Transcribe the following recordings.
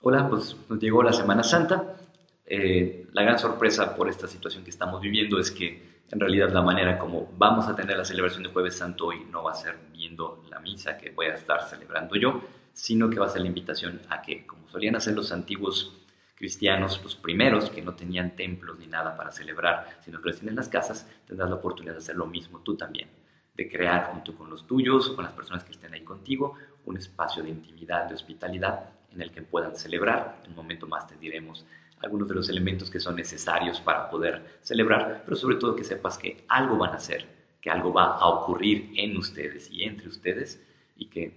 Hola, pues nos llegó la Semana Santa. La gran sorpresa por esta situación que estamos viviendo es que en realidad la manera como vamos a tener la celebración de Jueves Santo hoy no va a ser viendo la misa que voy a estar celebrando yo, sino que va a ser la invitación a que, como solían hacer los antiguos cristianos, los primeros que no tenían templos ni nada para celebrar, sino que lo hacían en las casas, tendrás la oportunidad de hacer lo mismo tú también, de crear junto con los tuyos o con las personas que estén ahí contigo un espacio de intimidad, de hospitalidad en el que puedan celebrar. En un momento más te diremos algunos de los elementos que son necesarios para poder celebrar, pero sobre todo que sepas que algo van a hacer, que algo va a ocurrir en ustedes y entre ustedes y que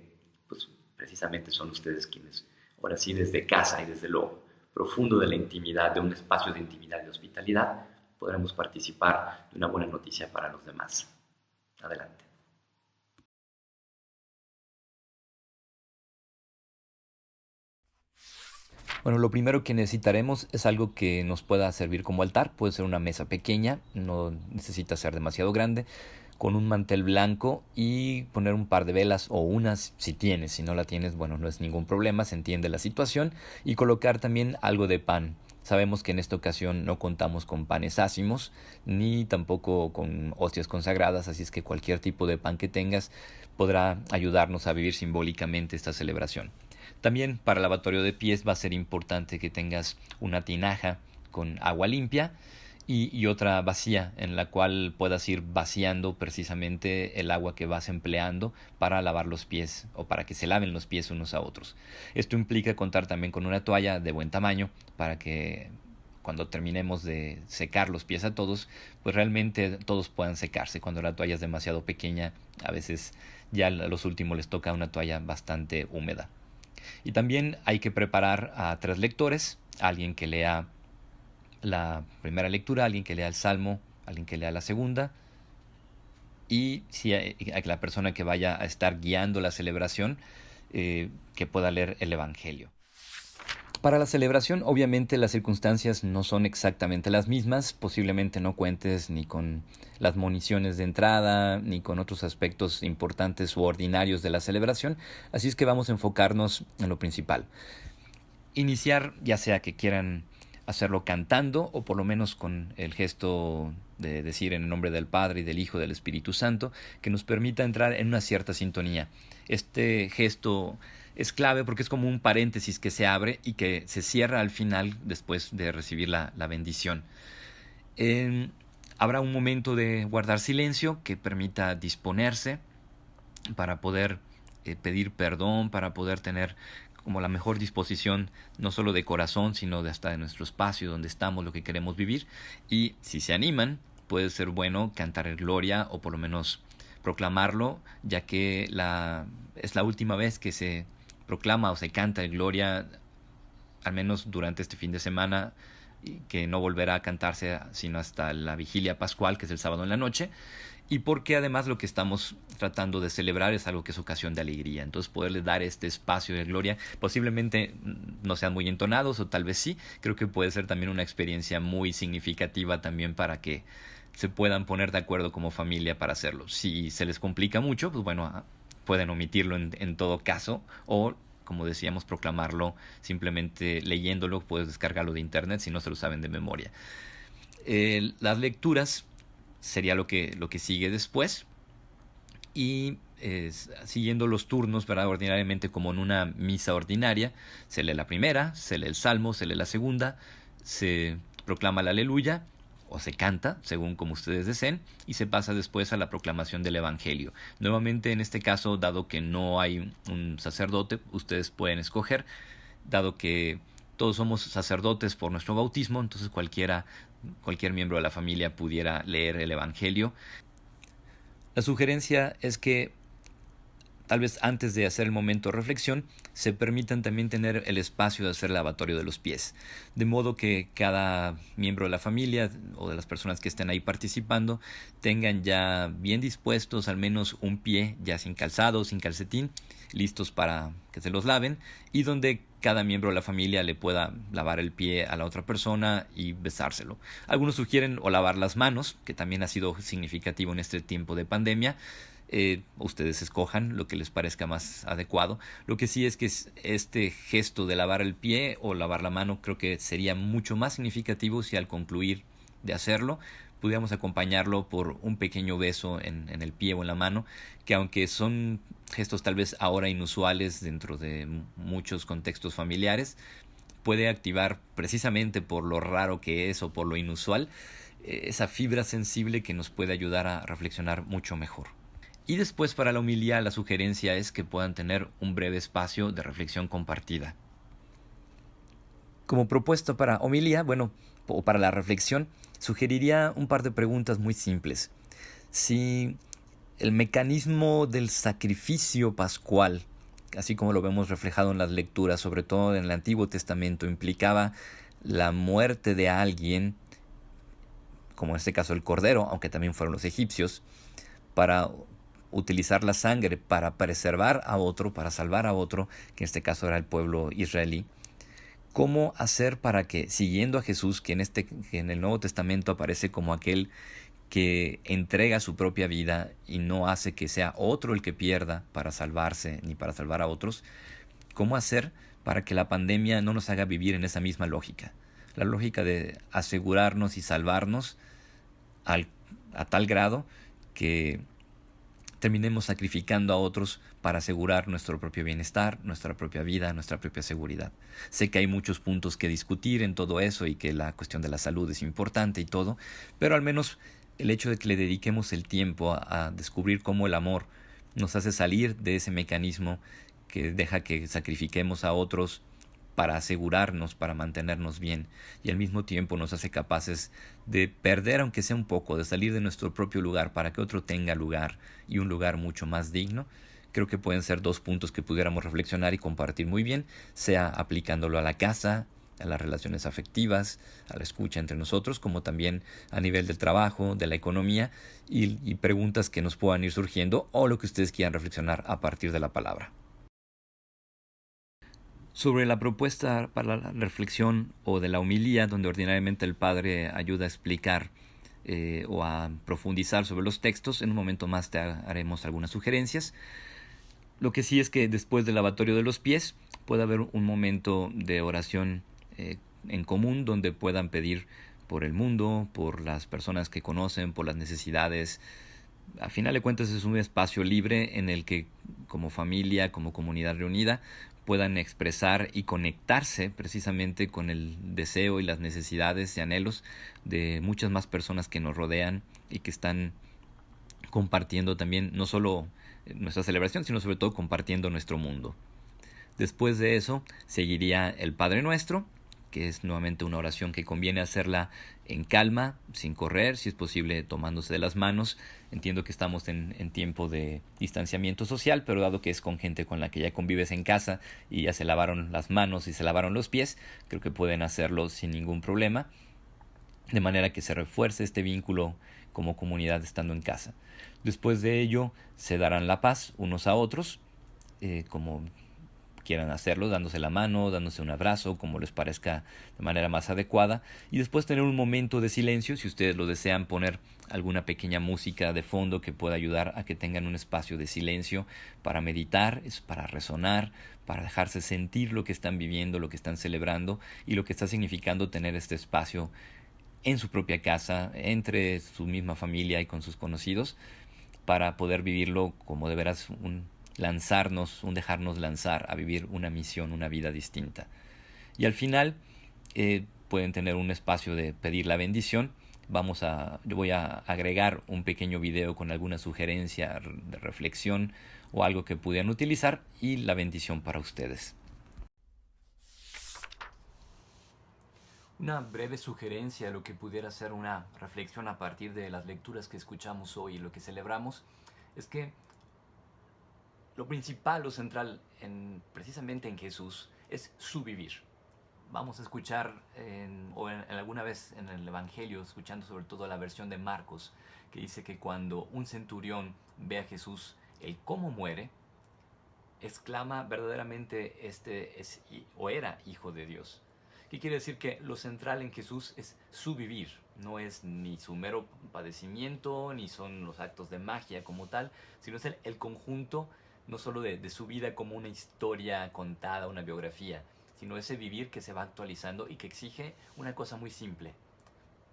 pues precisamente son ustedes quienes ahora sí desde casa y desde lo profundo de la intimidad, de un espacio de intimidad y de hospitalidad, podremos participar de una buena noticia para los demás. Adelante. Bueno, lo primero que necesitaremos es algo que nos pueda servir como altar. Puede ser una mesa pequeña, no necesita ser demasiado grande, con un mantel blanco y poner un par de velas o unas si tienes. Si no la tienes, bueno, no es ningún problema, se entiende la situación. Y colocar también algo de pan. Sabemos que en esta ocasión no contamos con panes ácimos, ni tampoco con hostias consagradas, así es que cualquier tipo de pan que tengas podrá ayudarnos a vivir simbólicamente esta celebración. También para el lavatorio de pies va a ser importante que tengas una tinaja con agua limpia y otra vacía en la cual puedas ir vaciando precisamente el agua que vas empleando para lavar los pies o para que se laven los pies unos a otros. Esto implica contar también con una toalla de buen tamaño para que cuando terminemos de secar los pies a todos, pues realmente todos puedan secarse. Cuando la toalla es demasiado pequeña, a veces ya a los últimos les toca una toalla bastante húmeda. Y también hay que preparar a 3 lectores, alguien que lea la primera lectura, alguien que lea el Salmo, alguien que lea la segunda, y si hay, la persona que vaya a estar guiando la celebración, que pueda leer el Evangelio. Para la celebración, obviamente las circunstancias no son exactamente las mismas, posiblemente no cuentes ni con las municiones de entrada, ni con otros aspectos importantes u ordinarios de la celebración, así es que vamos a enfocarnos en lo principal. Iniciar, ya sea que quieran hacerlo cantando o por lo menos con el gesto de decir en el nombre del Padre y del Hijo y del Espíritu Santo, que nos permita entrar en una cierta sintonía. Este gesto es clave porque es como un paréntesis que se abre y que se cierra al final después de recibir la bendición. Eh, Habrá un momento de guardar silencio que permita disponerse para poder pedir perdón, para poder tener como la mejor disposición, no solo de corazón, sino de hasta de nuestro espacio donde estamos, lo que queremos vivir. Y si se animan, puede ser bueno cantar el Gloria o por lo menos proclamarlo, ya que es la última vez que se proclama o se canta el Gloria, al menos durante este fin de semana, que no volverá a cantarse sino hasta la vigilia pascual, que es el sábado en la noche, y porque además lo que estamos tratando de celebrar es algo que es ocasión de alegría. Entonces poderle dar este espacio de gloria, posiblemente no sean muy entonados o tal vez sí, creo que puede ser también una experiencia muy significativa también para que se puedan poner de acuerdo como familia para hacerlo. Si se les complica mucho, pues bueno, pueden omitirlo en todo caso o como decíamos, proclamarlo simplemente leyéndolo, puedes descargarlo de internet si no se lo saben de memoria. Las lecturas sería lo que sigue después y siguiendo los turnos, ¿verdad? Ordinariamente como en una misa ordinaria, se lee la primera, se lee el salmo, se lee la segunda, se proclama la aleluya o se canta, según como ustedes deseen, y se pasa después a la proclamación del Evangelio. Nuevamente, en este caso, dado que no hay un sacerdote, ustedes pueden escoger, dado que todos somos sacerdotes por nuestro bautismo, entonces cualquier miembro de la familia pudiera leer el Evangelio. La sugerencia es que tal vez antes de hacer el momento de reflexión, se permitan también tener el espacio de hacer lavatorio de los pies. De modo que cada miembro de la familia o de las personas que estén ahí participando tengan ya bien dispuestos al menos un pie ya sin calzado, sin calcetín, listos para que se los laven y donde cada miembro de la familia le pueda lavar el pie a la otra persona y besárselo. Algunos sugieren o lavar las manos, que también ha sido significativo en este tiempo de pandemia, Ustedes escojan lo que les parezca más adecuado. Lo que sí es que este gesto de lavar el pie o lavar la mano creo que sería mucho más significativo si al concluir de hacerlo pudiéramos acompañarlo por un pequeño beso en el pie o en la mano, que aunque son gestos tal vez ahora inusuales dentro de muchos contextos familiares, puede activar precisamente por lo raro que es o por lo inusual esa fibra sensible que nos puede ayudar a reflexionar mucho mejor. Y después para la homilía la sugerencia es que puedan tener un breve espacio de reflexión compartida. Como propuesta para homilía, bueno, o para la reflexión, sugeriría un par de preguntas muy simples. Si el mecanismo del sacrificio pascual, así como lo vemos reflejado en las lecturas, sobre todo en el Antiguo Testamento, implicaba la muerte de alguien, como en este caso el cordero, aunque también fueron los egipcios, para utilizar la sangre para preservar a otro, para salvar a otro, que en este caso era el pueblo israelí. ¿Cómo hacer para que, siguiendo a Jesús, que en el Nuevo Testamento aparece como aquel que entrega su propia vida y no hace que sea otro el que pierda para salvarse ni para salvar a otros, cómo hacer para que la pandemia no nos haga vivir en esa misma lógica? La lógica de asegurarnos y salvarnos a tal grado que terminemos sacrificando a otros para asegurar nuestro propio bienestar, nuestra propia vida, nuestra propia seguridad. Sé que hay muchos puntos que discutir en todo eso y que la cuestión de la salud es importante y todo, pero al menos el hecho de que le dediquemos el tiempo a descubrir cómo el amor nos hace salir de ese mecanismo que deja que sacrifiquemos a otros para asegurarnos, para mantenernos bien, y al mismo tiempo nos hace capaces de perder, aunque sea un poco, de salir de nuestro propio lugar para que otro tenga lugar y un lugar mucho más digno. Creo que pueden ser dos puntos que pudiéramos reflexionar y compartir muy bien, sea aplicándolo a la casa, a las relaciones afectivas, a la escucha entre nosotros, como también a nivel del trabajo, de la economía y preguntas que nos puedan ir surgiendo o lo que ustedes quieran reflexionar a partir de la palabra. Sobre la propuesta para la reflexión o de la homilía, donde ordinariamente el padre ayuda a explicar o a profundizar sobre los textos, en un momento más te haremos algunas sugerencias. Lo que sí es que después del lavatorio de los pies puede haber un momento de oración en común donde puedan pedir por el mundo, por las personas que conocen, por las necesidades. A final de cuentas es un espacio libre en el que como familia, como comunidad reunida, puedan expresar y conectarse precisamente con el deseo y las necesidades y anhelos de muchas más personas que nos rodean y que están compartiendo también no solo nuestra celebración, sino sobre todo compartiendo nuestro mundo. Después de eso seguiría el Padre Nuestro, que es nuevamente una oración que conviene hacerla en calma, sin correr, si es posible tomándose de las manos. Entiendo que estamos en tiempo de distanciamiento social, pero dado que es con gente con la que ya convives en casa y ya se lavaron las manos y se lavaron los pies, creo que pueden hacerlo sin ningún problema, de manera que se refuerce este vínculo como comunidad estando en casa. Después de ello se darán la paz unos a otros, como quieran hacerlo, dándose la mano, dándose un abrazo, como les parezca de manera más adecuada, y después tener un momento de silencio, si ustedes lo desean, poner alguna pequeña música de fondo que pueda ayudar a que tengan un espacio de silencio para meditar, para resonar, para dejarse sentir lo que están viviendo, lo que están celebrando y lo que está significando tener este espacio en su propia casa, entre su misma familia y con sus conocidos, para poder vivirlo como de veras un dejarnos lanzar a vivir una misión, una vida distinta. Y al final pueden tener un espacio de pedir la bendición. Yo voy a agregar un pequeño video con alguna sugerencia de reflexión o algo que pudieran utilizar y la bendición para ustedes. Una breve sugerencia de lo que pudiera ser una reflexión a partir de las lecturas que escuchamos hoy y lo que celebramos es que lo principal, lo central precisamente en Jesús es su vivir. Vamos a escuchar alguna vez en el Evangelio, escuchando sobre todo la versión de Marcos, que dice que cuando un centurión ve a Jesús, el cómo muere, exclama verdaderamente este era hijo de Dios. ¿Qué quiere decir? Que lo central en Jesús es su vivir, No es ni su mero padecimiento, ni son los actos de magia como tal, sino es el conjunto no solo de su vida como una historia contada, una biografía, sino ese vivir que se va actualizando y que exige una cosa muy simple: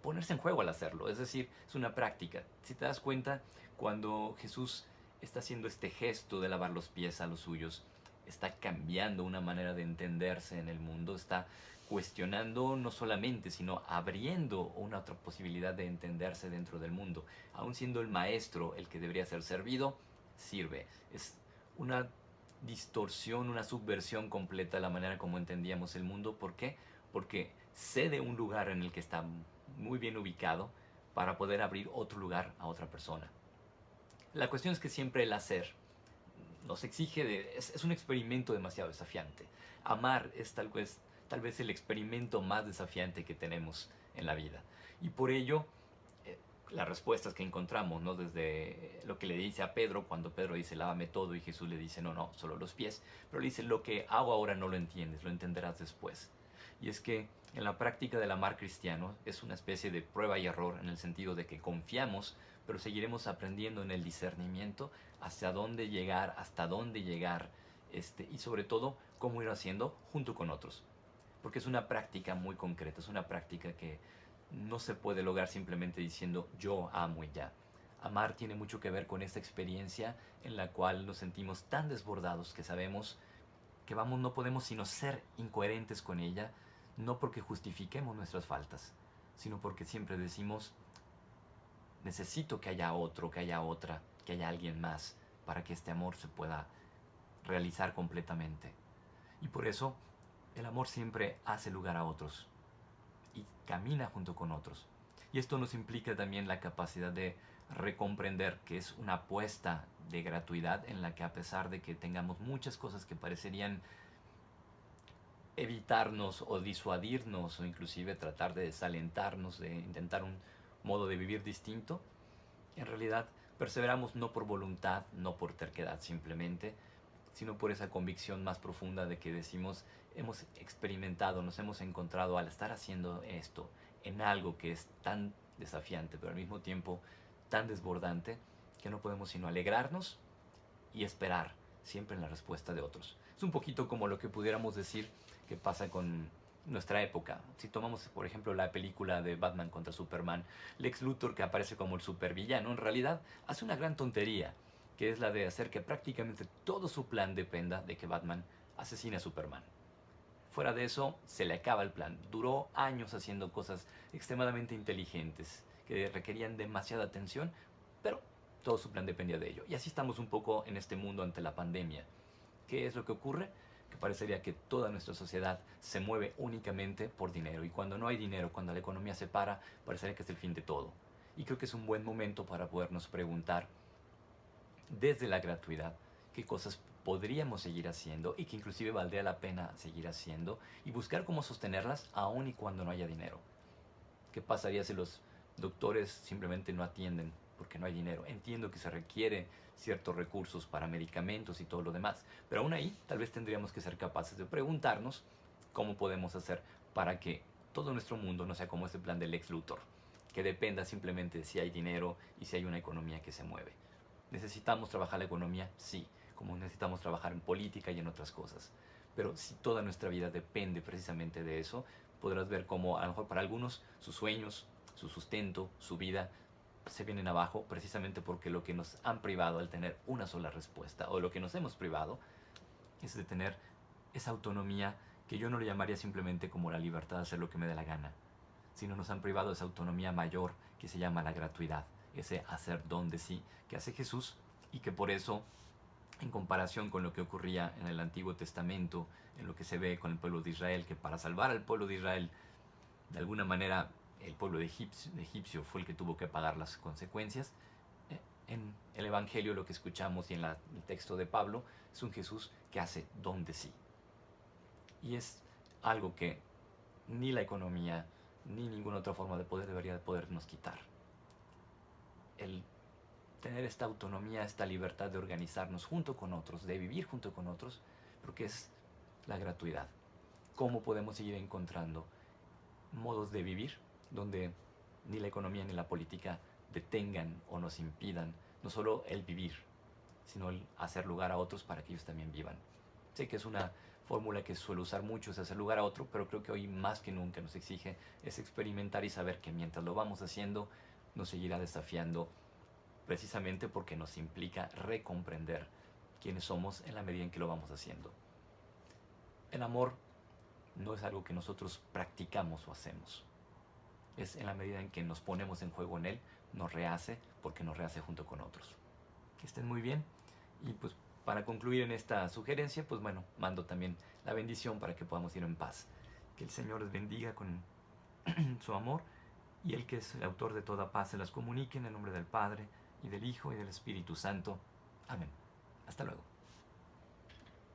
ponerse en juego al hacerlo. Es decir, es una práctica. Si te das cuenta, cuando Jesús está haciendo este gesto de lavar los pies a los suyos, está cambiando una manera de entenderse en el mundo, está cuestionando no solamente, sino abriendo una otra posibilidad de entenderse dentro del mundo. Aun siendo el maestro el que debería ser servido, sirve. Es una distorsión, una subversión completa de la manera como entendíamos el mundo. ¿Por qué? Porque cede un lugar en el que está muy bien ubicado para poder abrir otro lugar a otra persona. La cuestión es que siempre el hacer nos exige es un experimento demasiado desafiante. Amar es tal vez el experimento más desafiante que tenemos en la vida. Y por ello, las respuestas que encontramos, ¿no? Desde lo que le dice a Pedro, cuando Pedro dice lávame todo, y Jesús le dice no, solo los pies, pero le dice lo que hago ahora no lo entiendes, lo entenderás después. Y es que en la práctica del amar cristiano es una especie de prueba y error, en el sentido de que confiamos, pero seguiremos aprendiendo en el discernimiento hacia dónde llegar, hasta dónde llegar, y sobre todo cómo ir haciendo junto con otros. Porque es una práctica muy concreta, es una práctica que no se puede lograr simplemente diciendo yo amo y ya. Amar tiene mucho que ver con esta experiencia en la cual nos sentimos tan desbordados que sabemos que no podemos sino ser incoherentes con ella, no porque justifiquemos nuestras faltas, sino porque siempre decimos necesito que haya otro, que haya otra, que haya alguien más para que este amor se pueda realizar completamente. Y por eso el amor siempre hace lugar a otros y camina junto con otros. Y esto nos implica también la capacidad de recomprender que es una apuesta de gratuidad en la que, a pesar de que tengamos muchas cosas que parecerían evitarnos o disuadirnos, o inclusive tratar de desalentarnos, de intentar un modo de vivir distinto, en realidad perseveramos no por voluntad, no por terquedad simplemente, sino por esa convicción más profunda de que decimos hemos experimentado, nos hemos encontrado al estar haciendo esto en algo que es tan desafiante, pero al mismo tiempo tan desbordante, que no podemos sino alegrarnos y esperar siempre en la respuesta de otros. Es un poquito como lo que pudiéramos decir que pasa con nuestra época. Si tomamos, por ejemplo, la película de Batman contra Superman, Lex Luthor, que aparece como el supervillano, en realidad hace una gran tontería, que es la de hacer que prácticamente todo su plan dependa de que Batman asesine a Superman. Fuera de eso, se le acaba el plan. Duró años haciendo cosas extremadamente inteligentes, que requerían demasiada atención, pero todo su plan dependía de ello. Y así estamos un poco en este mundo ante la pandemia. ¿Qué es lo que ocurre? Que parecería que toda nuestra sociedad se mueve únicamente por dinero. Y cuando no hay dinero, cuando la economía se para, parecería que es el fin de todo. Y creo que es un buen momento para podernos preguntar, desde la gratuidad, qué cosas podríamos seguir haciendo y que inclusive valdría la pena seguir haciendo, y buscar cómo sostenerlas aun y cuando no haya dinero. ¿Qué pasaría si los doctores simplemente no atienden porque no hay dinero? Entiendo que se requiere ciertos recursos para medicamentos y todo lo demás, pero aún ahí tal vez tendríamos que ser capaces de preguntarnos cómo podemos hacer para que todo nuestro mundo no sea como ese plan del Lex Luthor, que dependa simplemente de si hay dinero y si hay una economía que se mueve. ¿Necesitamos trabajar la economía? Sí, como necesitamos trabajar en política y en otras cosas. Pero si toda nuestra vida depende precisamente de eso, podrás ver cómo a lo mejor para algunos sus sueños, su sustento, su vida se vienen abajo, precisamente porque lo que nos han privado al tener una sola respuesta, o lo que nos hemos privado, es de tener esa autonomía, que yo no le llamaría simplemente como la libertad de hacer lo que me dé la gana, sino nos han privado de esa autonomía mayor que se llama la gratuidad, ese hacer donde sí, que hace Jesús, y que por eso, en comparación con lo que ocurría en el Antiguo Testamento, en lo que se ve con el pueblo de Israel, que para salvar al pueblo de Israel, de alguna manera el pueblo de egipcio fue el que tuvo que pagar las consecuencias. En el Evangelio, lo que escuchamos y en el texto de Pablo, es un Jesús que hace donde sí. Y es algo que ni la economía ni ninguna otra forma de poder debería de podernos quitar. El tener esta autonomía, esta libertad de organizarnos junto con otros, de vivir junto con otros, porque es la gratuidad. ¿Cómo podemos seguir encontrando modos de vivir donde ni la economía ni la política detengan o nos impidan no solo el vivir, sino el hacer lugar a otros para que ellos también vivan. Sé que es una fórmula que suelo usar mucho, es hacer lugar a otro, pero creo que hoy más que nunca nos exige es experimentar y saber que mientras lo vamos haciendo nos seguirá desafiando, precisamente porque nos implica recomprender quiénes somos en la medida en que lo vamos haciendo. El amor no es algo que nosotros practicamos o hacemos. Es en la medida en que nos ponemos en juego en él, nos rehace, porque nos rehace junto con otros. Que estén muy bien. Y pues para concluir en esta sugerencia, pues bueno, mando también la bendición para que podamos ir en paz. Que el Señor les bendiga con su amor, y el que es el autor de toda paz se las comunique en el nombre del Padre, y del Hijo, y del Espíritu Santo. Amén. Hasta luego.